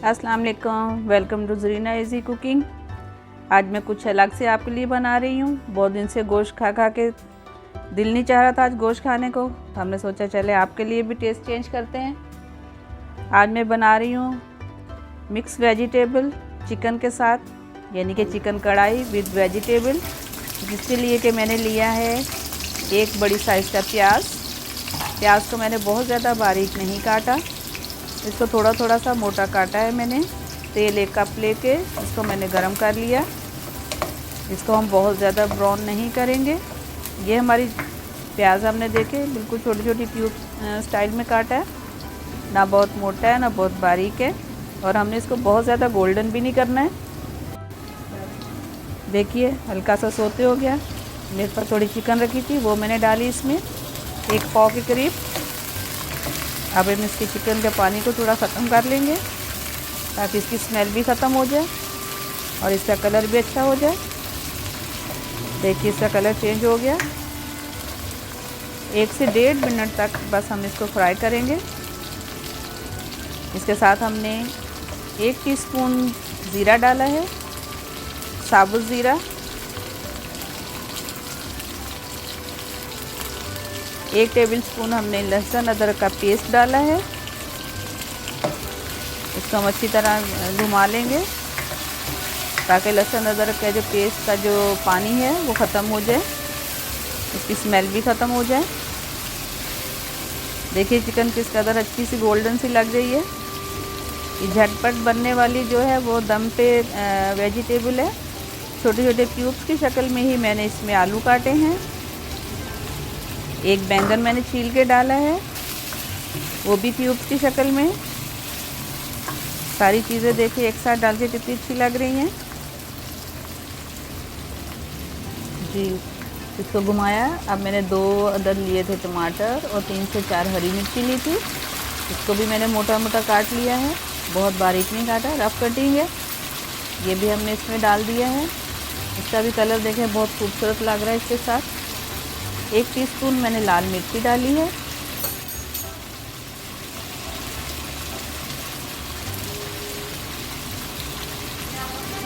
अस्सलाम वालेकुम, welcome to Zarina easy cooking. आज मैं कुछ अलग से आपके लिए बना रही हूँ। बहुत दिन से गोश्त खा खा के दिल नहीं चाह रहा था आज गोश्त खाने को, तो हमने सोचा चले आपके लिए भी टेस्ट चेंज करते हैं। आज मैं बना रही हूँ मिक्स वेजिटेबल चिकन के साथ, यानी कि चिकन कढ़ाई विद वेजिटेबल, जिसके लिए कि मैंने लिया है एक बड़ी साइज़ का प्याज को मैंने बहुत ज़्यादा बारीक नहीं काटा, इसको थोड़ा थोड़ा सा मोटा काटा है मैंने। तेल 1 कप लेके इसको मैंने गरम कर लिया। इसको हम बहुत ज़्यादा ब्राउन नहीं करेंगे। ये हमारी प्याज हमने देखे बिल्कुल छोटी छोटी क्यूब स्टाइल में काटा है, ना बहुत मोटा है ना बहुत बारीक है, और हमने इसको बहुत ज़्यादा गोल्डन भी नहीं करना है। देखिए हल्का सा सोते हो गया। मेरे पास थोड़ी चिकन रखी थी वो मैंने डाली इसमें 1 पाव के करीब। अब हम इसके चिकन के पानी को थोड़ा ख़त्म कर लेंगे ताकि इसकी स्मेल भी ख़त्म हो जाए और इसका कलर भी अच्छा हो जाए। देखिए इसका कलर चेंज हो गया। 1 से 1.5 मिनट तक बस हम इसको फ्राई करेंगे। इसके साथ हमने 1 टीस्पून ज़ीरा डाला है, साबुत ज़ीरा, 1 टेबलस्पून हमने लहसुन अदरक का पेस्ट डाला है। इसको हम अच्छी तरह घुमा लेंगे ताकि लहसुन अदरक का जो पेस्ट का जो पानी है वो ख़त्म हो जाए, इसकी स्मेल भी ख़त्म हो जाए। देखिए चिकन किस कदर अच्छी सी गोल्डन सी लग गई है। ये झटपट बनने वाली जो है वो दम पे वेजिटेबल है। छोटे छोटे क्यूब्स की शक्ल में ही मैंने इसमें आलू काटे हैं। 1 बैंगन मैंने छील के डाला है, वो भी क्यूब्स की शक्ल में। सारी चीज़ें देखिए एक साथ डाल के कितनी अच्छी लग रही हैं जी। इसको घुमाया। अब मैंने 2 अदद लिए थे टमाटर और 3 से 4 हरी मिर्ची ली थी। इसको भी मैंने मोटा मोटा काट लिया है, बहुत बारीक नहीं काटा, रफ कटिंग है। ये भी हमने इसमें डाल दिया है। इसका भी कलर देखें बहुत खूबसूरत लग रहा है। इसके साथ 1 टीस्पून मैंने लाल मिर्ची डाली है,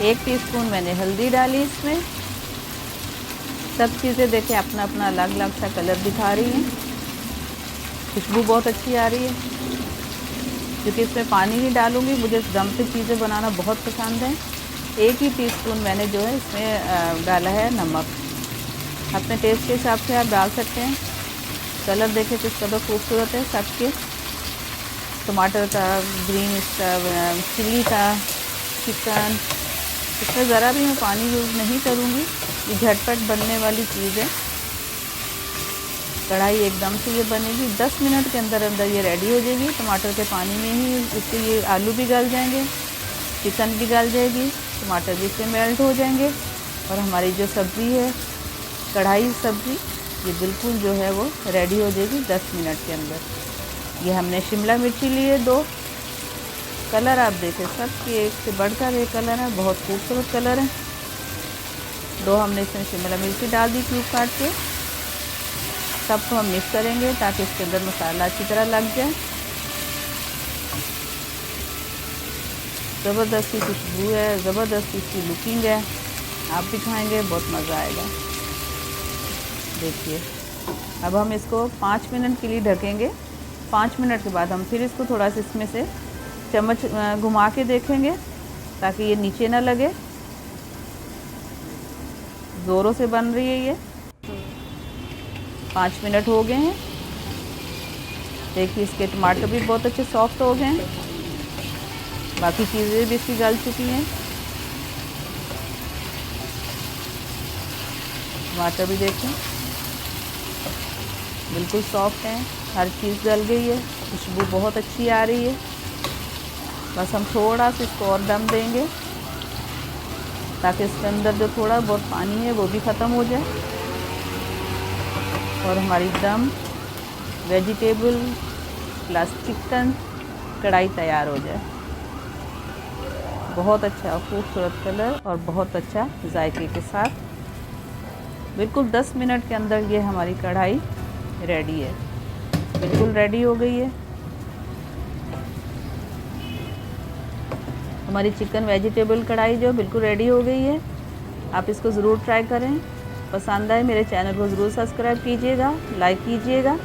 1 टीस्पून मैंने हल्दी डाली इसमें। सब चीज़ें देखें अपना अपना अलग अलग सा कलर दिखा रही हैं। खुशबू बहुत अच्छी आ रही है क्योंकि इसमें पानी नहीं डालूँगी। मुझे दम पे चीज़ें बनाना बहुत पसंद है। 1 ही टीस्पून मैंने जो है इसमें डाला है नमक। अपने टेस्ट के हिसाब से आप डाल सकते हैं। कलर देखें किस कदर खूबसूरत है सबके, टमाटर का, ग्रीन इसका, चिल्ली का, चिकन। इसमें ज़रा भी मैं पानी यूज़ नहीं करूँगी। ये झटपट बनने वाली चीज़ है। कढ़ाई एकदम से ये बनेगी 10 मिनट के अंदर अंदर ये रेडी हो जाएगी। टमाटर के पानी में ही इसके ये आलू भी गल जाएंगे, चिकन भी गल जाएगी, टमाटर भी इसमें मेल्ट हो जाएंगे, और हमारी जो सब्ज़ी है कढ़ाई सब्ज़ी ये बिल्कुल जो है वो रेडी हो जाएगी 10 मिनट के अंदर। ये हमने शिमला मिर्ची ली है 2। कलर आप देखें सबके एक से बढ़कर एक कलर है, बहुत खूबसूरत कलर है। 2 हमने इसमें शिमला मिर्ची डाल दी क्यूब काट के। सबको हम मिक्स करेंगे ताकि इसके अंदर मसाला अच्छी तरह लग जाए। ज़बरदस्ती खुशबू है, ज़बरदस्ती इसकी लुकिंग है। आप भी खाएँगे बहुत मज़ा आएगा। देखिए अब हम इसको 5 मिनट के लिए ढकेंगे। 5 मिनट के बाद हम फिर इसको थोड़ा सा इसमें से चम्मच घुमा के देखेंगे ताकि ये नीचे ना लगे। ज़ोरों से बन रही है ये। 5 मिनट हो गए हैं। देखिए इसके टमाटर भी बहुत अच्छे सॉफ्ट हो गए हैं, बाकी चीज़ें भी इसकी गल चुकी हैं। टमाटर भी देखें बिल्कुल सॉफ्ट हैं, हर चीज़ गल गई है, खुशबू बहुत अच्छी आ रही है। बस हम थोड़ा सा इसको और दम देंगे ताकि इसके अंदर जो थोड़ा बहुत पानी है वो भी ख़त्म हो जाए और हमारी दम वेजिटेबल प्लस चिकन कढ़ाई तैयार हो जाए। बहुत अच्छा खूबसूरत कलर और बहुत अच्छा जायके के साथ बिल्कुल 10 मिनट के अंदर ये हमारी कढ़ाई रेडी है, बिल्कुल रेडी हो गई है। हमारी चिकन वेजिटेबल कढ़ाई जो बिल्कुल रेडी हो गई है। आप इसको ज़रूर ट्राई करें। पसंद आए मेरे चैनल को ज़रूर सब्सक्राइब कीजिएगा, लाइक कीजिएगा।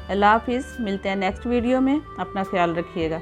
अल्लाह हाफिज़। मिलते हैं नेक्स्ट वीडियो में। अपना ख्याल रखिएगा।